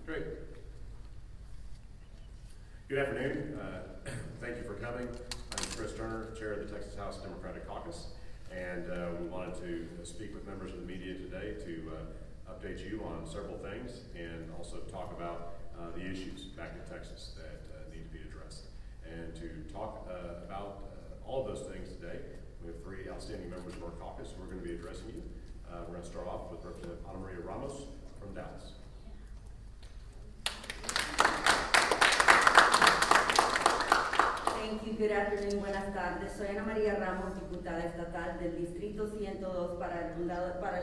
Great. Good afternoon. Thank you for coming. I'm Chris Turner, Chair of the Texas House Democratic Caucus, and we wanted to speak with members of the media today to update you on several things and also talk about the issues back in Texas that need to be addressed. And to talk about all of those things today, we have three outstanding members of our caucus who are going to be addressing you. We're going to start off with Representative Ana Maria Ramos from Dallas. Thank you. Good afternoon. Buenas tardes. Soy Ana María Ramos, diputada estatal del Distrito 102 para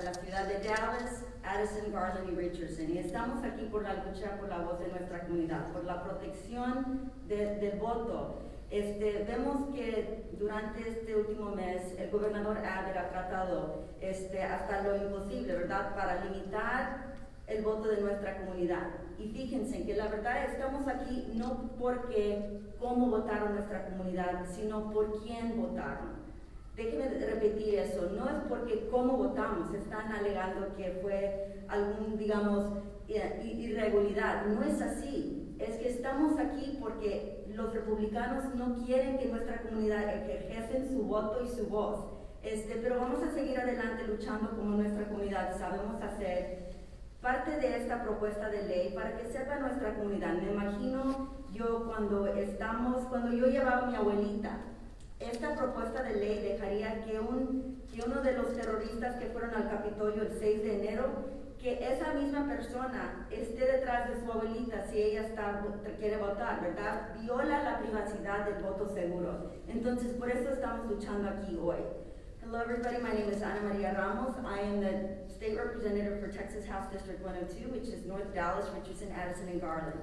la ciudad de Dallas, Addison, Garland y Richardson. Y estamos aquí por la lucha por la voz de nuestra comunidad, por la protección del voto. Vemos que durante este último mes el gobernador Abbott ha tratado hasta lo imposible, ¿verdad?, para limitar el voto de nuestra comunidad. Y fíjense que la verdad estamos aquí no porque cómo votaron nuestra comunidad, sino por quién votaron. Déjenme repetir eso, no es porque cómo votamos, están alegando que fue algún, digamos, irregularidad. No es así, es que estamos aquí porque los republicanos no quieren que nuestra comunidad ejercen su voto y su voz. Pero vamos a seguir adelante luchando como nuestra comunidad sabemos hacer. Parte de esta propuesta de ley, para que sepa nuestra comunidad, me imagino yo cuando yo llevaba a mi abuelita, esta propuesta de ley dejaría que uno de los terroristas que fueron al Capitolio el 6 de enero, que esa misma persona esté detrás de su abuelita si ella quiere votar, ¿verdad? Viola la privacidad del voto seguro. Entonces, por eso estamos luchando aquí hoy. Hello everybody, my name is Ana Maria Ramos. I am the State Representative for Texas House District 102, which is North Dallas, Richardson, Addison, and Garland.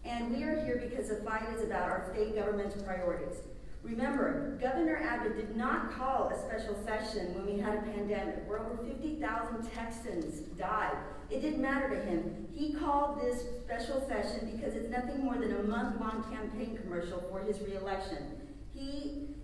And we are here because the fight is about our state government's priorities. Remember, Governor Abbott did not call a special session when we had a pandemic where over 50,000 Texans died. It didn't matter to him. He called this special session because it's nothing more than a month-long campaign commercial for his re-election.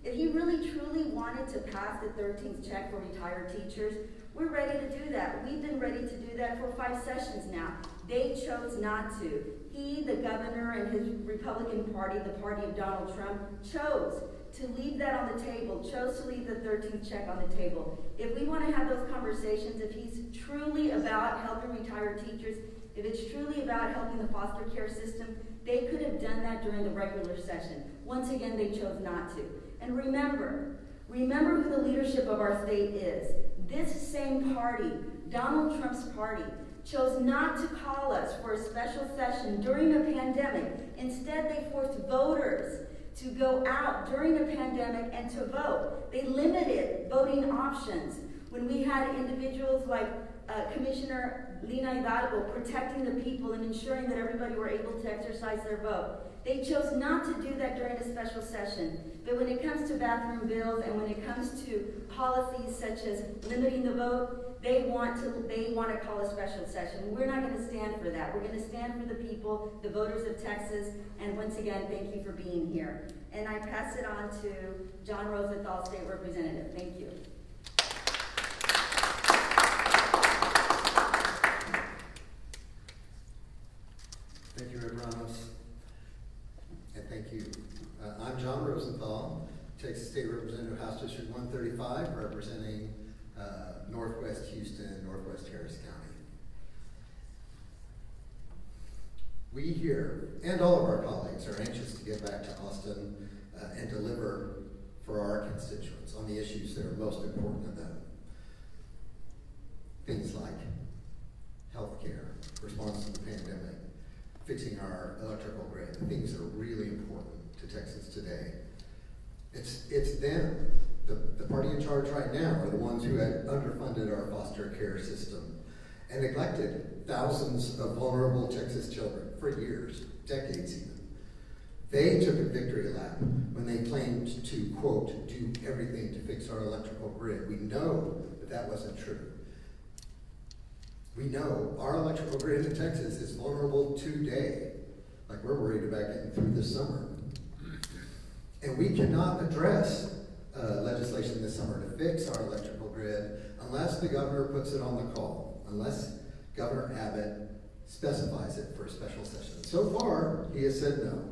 If he really truly wanted to pass the 13th check for retired teachers, we're ready to do that. We've been ready to do that for 5 sessions now. They chose not to. He, the governor, and his Republican Party, the party of Donald Trump, chose to leave that on the table, chose to leave the 13th check on the table. If we want to have those conversations, if he's truly about helping retired teachers, if it's truly about helping the foster care system, they could have done that during the regular session. Once again, they chose not to. And remember who the leadership of our state is. This same party, Donald Trump's party, chose not to call us for a special session during a pandemic. Instead, they forced voters to go out during the pandemic and to vote. They limited voting options. When we had individuals like Commissioner Lina Hidalgo protecting the people and ensuring that everybody were able to exercise their vote. They chose not to do that during a special session. But when it comes to bathroom bills and when it comes to policies such as limiting the vote, they want to call a special session. We're not going to stand for that. We're going to stand for the people, the voters of Texas, and once again, thank you for being here. And I pass it on to John Rosenthal, State Representative. Thank you. Thank you, Rep. Ramos, and thank you. I'm John Rosenthal, Texas State Representative, House District 135, representing Northwest Houston, Northwest Harris County. We here, and all of our colleagues, are anxious to get back to Austin and deliver for our constituents on the issues that are most important to them. Things like health care, response to the pandemic, fixing our electrical grid, things that are really important to Texas today. It's them, the party in charge right now, are the ones who had underfunded our foster care system and neglected thousands of vulnerable Texas children for years, decades even. They took a victory lap when they claimed to, quote, do everything to fix our electrical grid. We know that that wasn't true. We know our electrical grid in Texas is vulnerable today, like we're worried about getting through this summer. And we cannot address legislation this summer to fix our electrical grid unless the governor puts it on the call, unless Governor Abbott specifies it for a special session. So far, he has said no.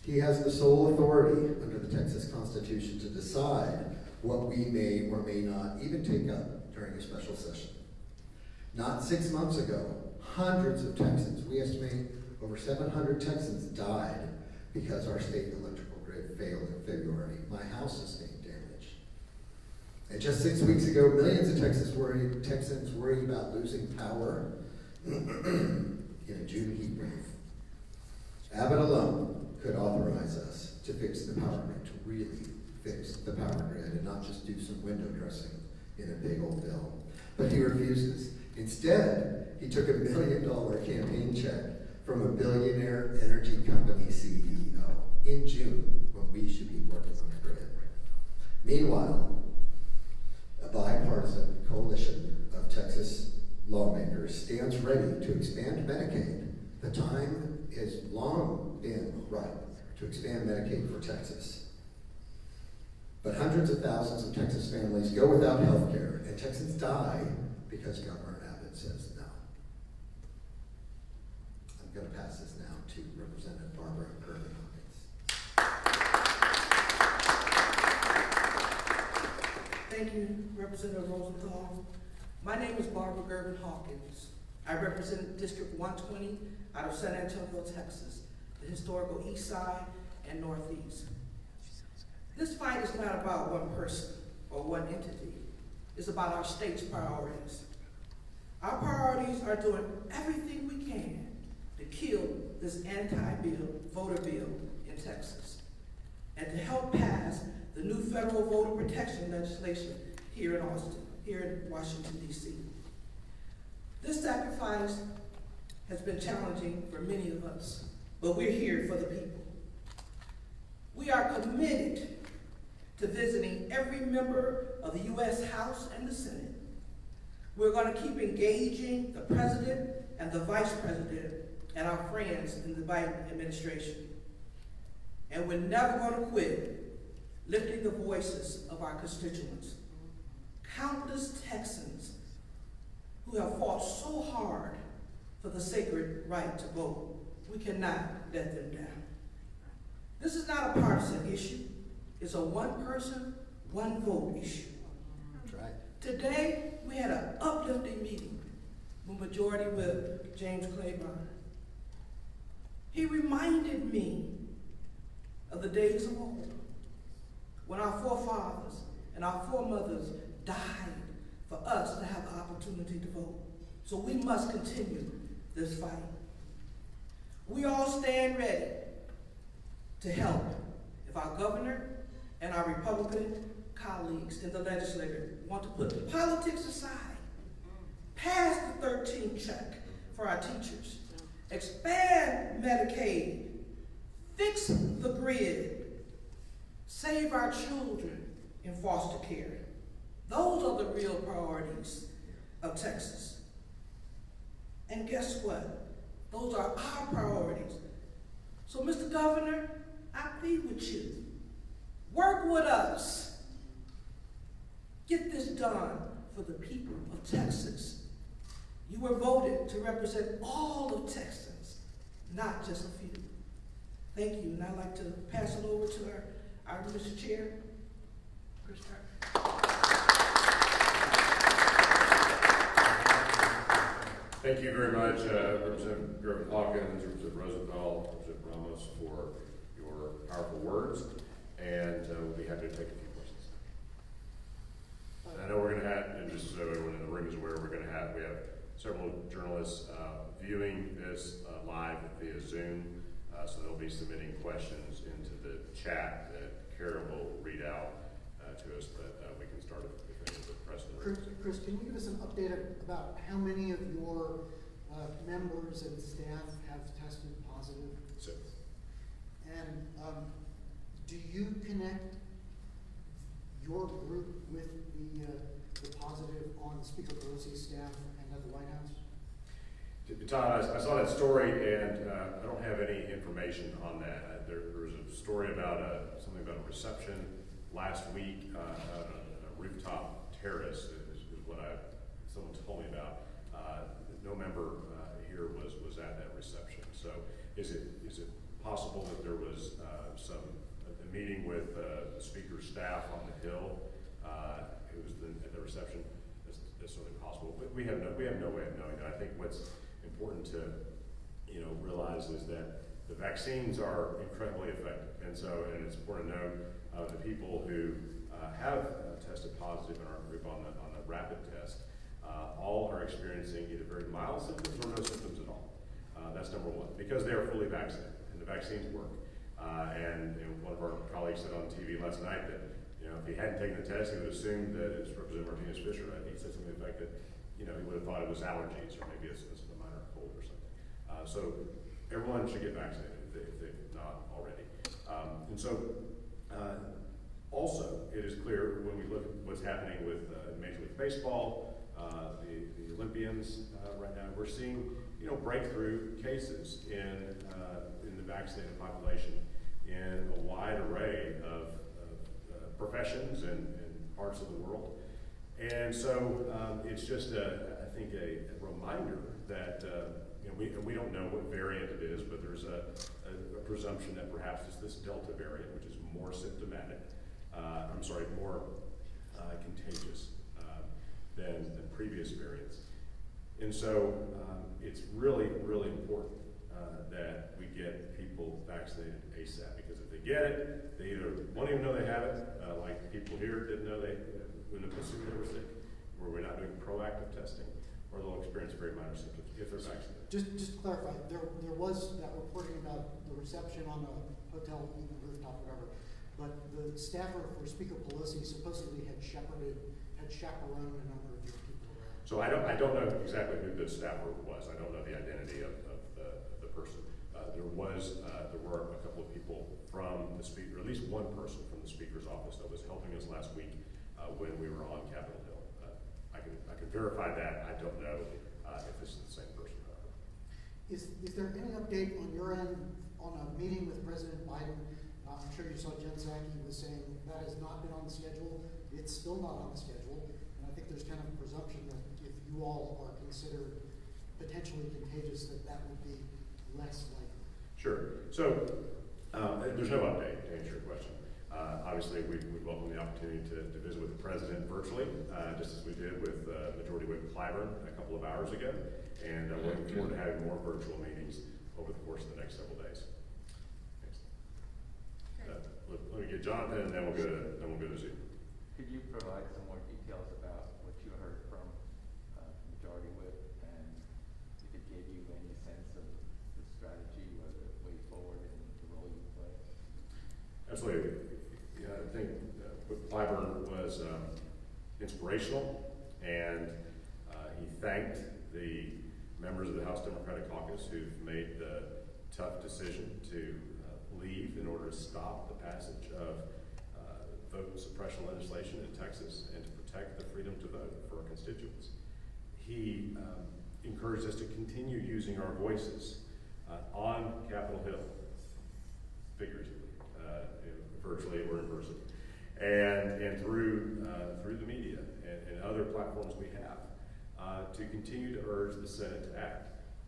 He has the sole authority under the Texas Constitution to decide what we may or may not even take up during a special session. Not 6 months ago, hundreds of Texans, we estimate over 700 Texans died because our state electrical grid failed in February. My house sustained damage. And just 6 weeks ago, millions of Texans worried about losing power in a June heat wave. Abbott alone could authorize us to fix the power grid, to really fix the power grid, and not just do some window dressing in a big old bill. But he refuses. Instead, he took $1 million campaign check from a billionaire energy company CEO in June, when we should be working on the grid. Meanwhile, a bipartisan coalition of Texas lawmakers stands ready to expand Medicaid. The time has long been right to expand Medicaid for Texas. But hundreds of thousands of Texas families go without health care, and Texans die because Governor Abbott says no. I'm going to pass this now to Representative Barbara Gervin Hawkins. Thank you, Representative Rosenthal. My name is Barbara Gervin Hawkins. I represent District 120 out of San Antonio, Texas, the historical East Side and Northeast. This fight is not about one person or one entity. It's about our state's priorities. Our priorities are doing everything we can to kill this voter bill in Texas, and to help pass the new federal voter protection legislation here in Washington, D.C. This sacrifice has been challenging for many of us, but we're here for the people. We are committed to visiting every member of the U.S. House and the Senate. We're going to keep engaging the President and the Vice President and our friends in the Biden administration. And we're never going to quit lifting the voices of our constituents. Countless Texans who have fought so hard for the sacred right to vote. We cannot let them down. This is not a partisan issue. It's a one person, one vote issue. That's right. Today, we had an uplifting meeting with Majority Whip James Claiborne. He reminded me of the days of old, when our forefathers and our foremothers died for us to have the opportunity to vote. So we must continue this fight. We all stand ready to help if our governor and our Republican colleagues in the legislature want to put politics aside, pass the 13th check for our teachers, expand Medicaid, fix the grid, save our children in foster care. Those are the real priorities of Texas. And guess what? Those are our priorities. So, Mr. Governor, I plead with you. Work with us. Get this done for the people of Texas. You were voted to represent all of Texans, not just a few. Thank you, and I'd like to pass it over to our Mr. Chair, Chris Turner. Thank you very much, Representative Gervin Hawkins, Representative Rosenthal, Representative Ramos, for your powerful words, and we'll be happy to take a few questions. And I know we're going to have, and just so everyone in the room is aware, we have several journalists viewing this live via Zoom, so they'll be submitting questions into the chat that Kara will read out to us, but we can start if any of the press in the room. Chris, can you give us an update about how many of your members and staff have tested positive? 6. And do you connect your group with the positive on Speaker Pelosi's staff and at the White House? Todd, I saw that story, and I don't have any information on that. There was a story about something about a reception last week on a rooftop terrace, is what someone told me about. No member possible that there was a meeting with the speaker's staff on the Hill. It was at the reception. That's certainly possible, but we have no way of knowing that. I think what's important to realize is that the vaccines are incredibly effective, and it's important to note the people who have tested positive in our group on the rapid test, all are experiencing either very mild symptoms or no symptoms at all. That's number one, because they are fully vaccinated and the vaccines work. And one of our colleagues said on TV last night that if he hadn't taken the test, he would assume that it's Representative Martinez Fisher. I think he said something to the effect that he would have thought it was allergies or maybe it's a minor cold or something. So everyone should get vaccinated if they've not already. Also, it is clear when we look at what's happening with Major League Baseball, the Olympians right now, we're seeing breakthrough cases in the vaccinated population in a wide array of professions and parts of the world. And so it's just I think a reminder that we don't know what variant it is, but there's a presumption that perhaps it's this Delta variant, which is more symptomatic. More contagious than previous variants. And so it's really, really important that we get people vaccinated ASAP, because if they get it, they either won't even know they have it, like people here didn't know they wouldn't have assumed they were sick, where we're not doing proactive testing, or they'll experience very minor symptoms if they're vaccinated. Just to clarify, there was that reporting about the reception on the hotel rooftop, whatever, but the staffer for Speaker Pelosi supposedly had chaperoned a number of your people around. So I don't know exactly who the staffer was. I don't know the identity of the person. There were a couple of people from the speaker, at least one person from the speaker's office that was helping us last week when we were on Capitol Hill. I can verify that. I don't know if this is the same person. Is there any update on your end on a meeting with President Biden? I'm sure you saw Jen Psaki was saying that has not been on the schedule. It's still not on the schedule. And I think there's kind of a presumption that if you all are considered potentially contagious, that would be less likely. Sure. So there's no update to answer your question. Obviously, we welcome the opportunity to visit with the president virtually, just as we did with Majority Whip Clyburn a couple of hours ago. And we're looking forward to having more virtual meetings over the course of the next several days. Let me get Jonathan, and then we'll go to Zoom. Could you provide some more details about what you heard from Majority Whip, and if it gave you any sense of the strategy or the way forward and the role you play? Absolutely. Yeah, I think Whip Clyburn was inspirational, and he thanked the members of the House Democratic Caucus who've made the tough decision to leave in order to stop the passage of vote suppression legislation in Texas and to protect the freedom to vote for our constituents. He encouraged us to continue using our voices on Capitol Hill, figuratively, virtually or in person, and through the media and other platforms we have, to continue to urge the Senate to act.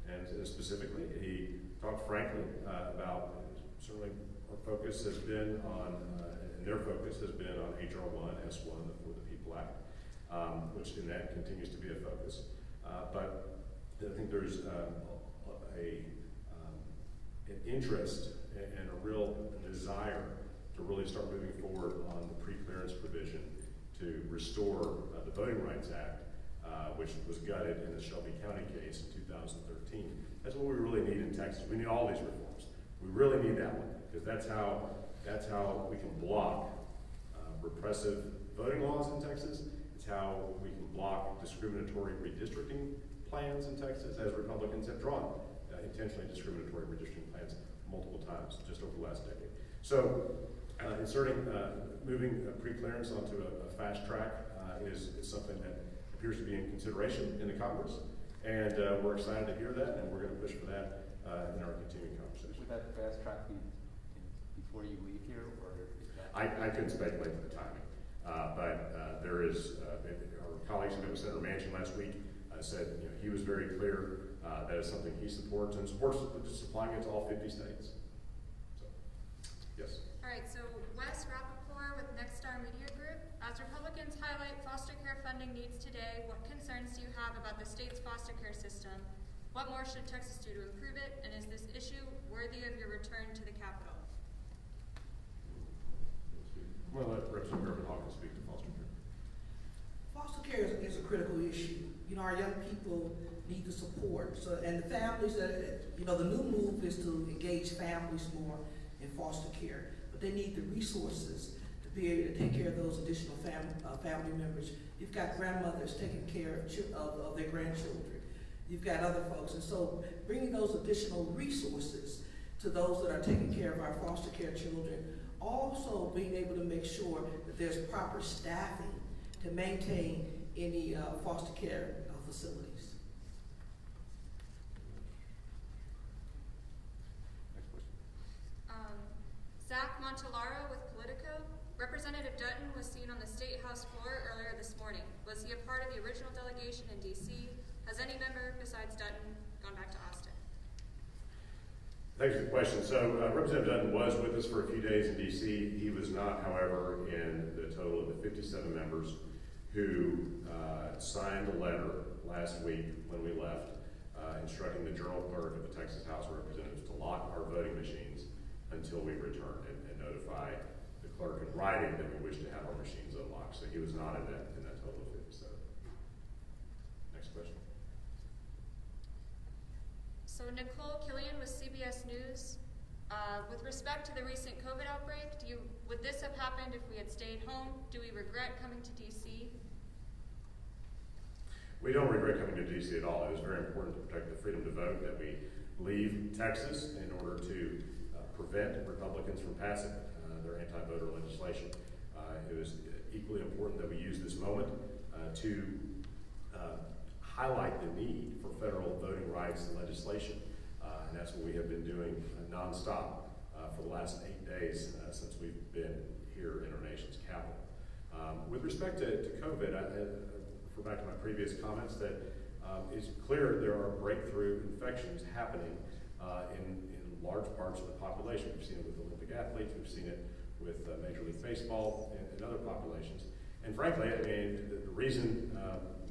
And specifically, he talked frankly about, certainly our focus has been on, and their focus has been on H.R. 1, S1, the For the People Act, which in that continues to be a focus. But I think there's an interest and a real desire to really start moving forward on the pre-clearance provision to restore the Voting Rights Act, which was gutted in the Shelby County case in 2013. That's what we really need in Texas. We need all these reforms. We really need that one, because that's how we can block repressive voting laws in Texas. It's how we can block discriminatory redistricting plans in Texas, as Republicans have drawn intentionally discriminatory redistricting plans multiple times just over the last decade. So moving pre-clearance onto a fast track is something that appears to be in consideration in the Congress, and we're excited to hear that, and we're going to push for that in our continuing conversation. Would that fast track be before you leave here, or is that? I couldn't speculate to the timing, but there is, our colleagues who met with Senator Manchin last week said he was very clear that it's something he supports, and supports supplying it to all 50 states. Yes. All right, so Wes Rappaport with Next Star Media Group. As Republicans highlight foster care funding needs today, what concerns do you have about the state's foster care system? What more should Texas do to improve it? And is this issue worthy of your return to the Capitol? I'm going to let Representative Irvin Hawkins speak to foster care. Foster care is a critical issue. You know, our young people need the support. So, and the families that, you know, the new move is to engage families more in foster care, but they need the resources to be able to take care of those additional family members. You've got grandmothers taking care of their grandchildren. You've got other folks, and so bringing those additional resources to those that are taking care of our foster care children, also being able to make sure that there's proper staffing to maintain any foster care facilities. Next question. Zach Montalaro with Politico. Representative Dutton was seen on the State House floor earlier this morning. Was he a part of the original delegation in D.C.? Has any member besides Dutton gone back to Austin? Thanks for the question. So Representative Dutton was with us for a few days in D.C. He was not, however, in the total of the 57 members who signed a letter last week when we left instructing the Journal Clerk of the Texas House of Representatives to lock our voting machines until we return and notify the clerk in writing that we wish to have our machines unlocked. So he was not in that total of 57. Next question. So Nicole Killian with CBS News. With respect to the recent COVID outbreak, would this have happened if we had stayed home? Do we regret coming to D.C.? We don't regret coming to D.C. at all. It was very important to protect the freedom to vote that we leave Texas in order to prevent Republicans from passing their anti-voter legislation. It was equally important that we use this moment to highlight the need for federal voting rights and legislation. And that's what we have been doing nonstop for the last 8 days since we've been here in our nation's capital. With respect to COVID, I refer back to my previous comments that it's clear there are breakthrough infections happening in large parts of the population. We've seen it with Olympic athletes, we've seen it with Major League Baseball and other populations. And frankly, I mean, the reason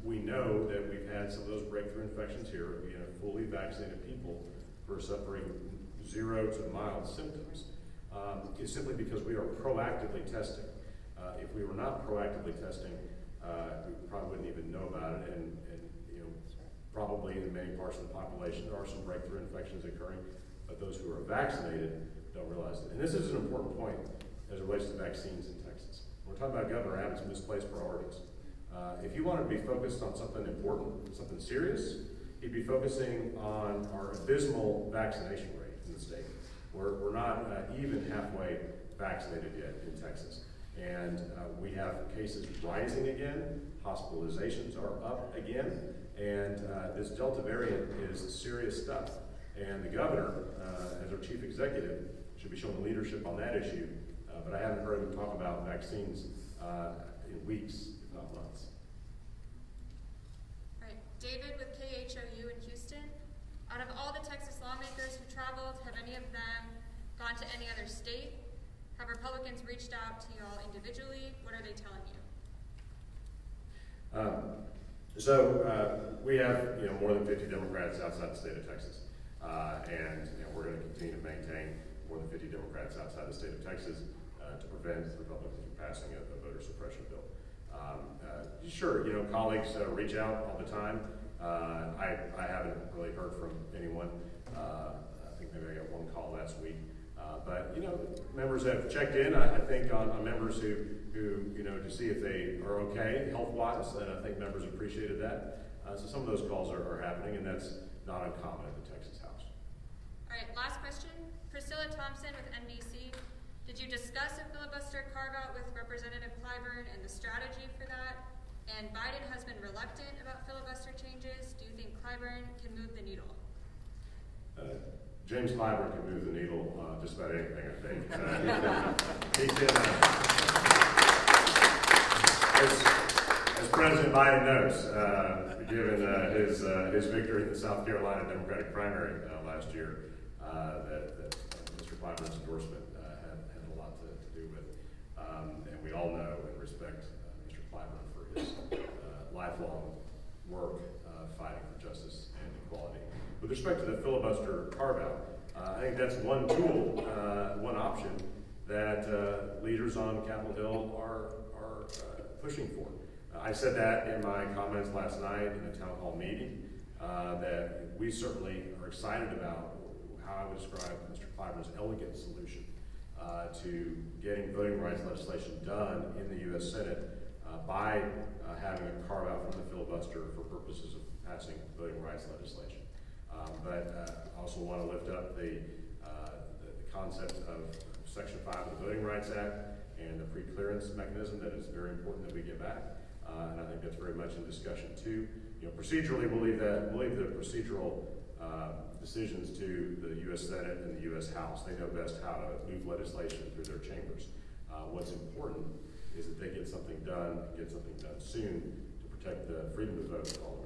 we know that we've had some of those breakthrough infections here, we have fully vaccinated people who are suffering 0 to mild symptoms, is simply because we are proactively testing. If we were not proactively testing, we probably wouldn't even know about it, and you know, probably in many parts of the population there are some breakthrough infections occurring, but those who are vaccinated don't realize it. And this is an important point as it relates to vaccines in Texas. We're talking about Governor Abbott's misplaced priorities. If he wanted to be focused on something important, something serious, he'd be focusing on our abysmal vaccination rate in the state. We're not even halfway vaccinated yet in Texas. And we have cases rising again, hospitalizations are up again, and this Delta variant is serious stuff. And the governor, as our chief executive, should be showing leadership on that issue, but I haven't heard him talk about vaccines in weeks, if not months. All right, David with KHOU in Houston. Out of all the Texas lawmakers who traveled, have any of them gone to any other state? Have Republicans reached out to you all individually? What are they telling you? We have more than 50 Democrats outside the state of Texas, and we're going to continue to maintain more than 50 Democrats outside the state of Texas to prevent Republicans from passing a voter suppression bill. Sure, colleagues reach out all the time. I haven't really heard from anyone. I think maybe I got one call last week. But members have checked in, I think, on members who to see if they are okay health-wise, and I think members appreciated that. So some of those calls are happening, and that's not uncommon at the Texas House. All right, last question. Priscilla Thompson with NBC. Did you discuss a filibuster carve-out with Representative Clyburn and the strategy for that? And Biden has been reluctant about filibuster changes. Do you think Clyburn can move the needle? James Clyburn can move the needle just about anything, I think. He can, as President Biden knows, given his victory in the South Carolina Democratic primary last year, that Mr. Clyburn's endorsement had lot to do with. And we all know and respect Mr. Clyburn for his lifelong work fighting for justice and equality. With respect to the filibuster carve-out, I think that's one tool, one option that leaders on Capitol Hill are pushing for. I said that in my comments last night in the town hall meeting, that we certainly are excited about how I would describe Mr. Clyburn's elegant solution to getting voting rights legislation done in the U.S. Senate by having a carve-out from the filibuster for purposes of passing voting rights legislation. But I also want to lift up the concept of Section 5 of the Voting Rights Act and the pre-clearance mechanism that is very important that we get back. And I think that's very much in discussion too. You know, procedurally, we'll leave the procedural decisions to the U.S. Senate and the U.S. House. They know best how to move legislation through their chambers. What's important is that they get something done soon to protect the freedom to vote for all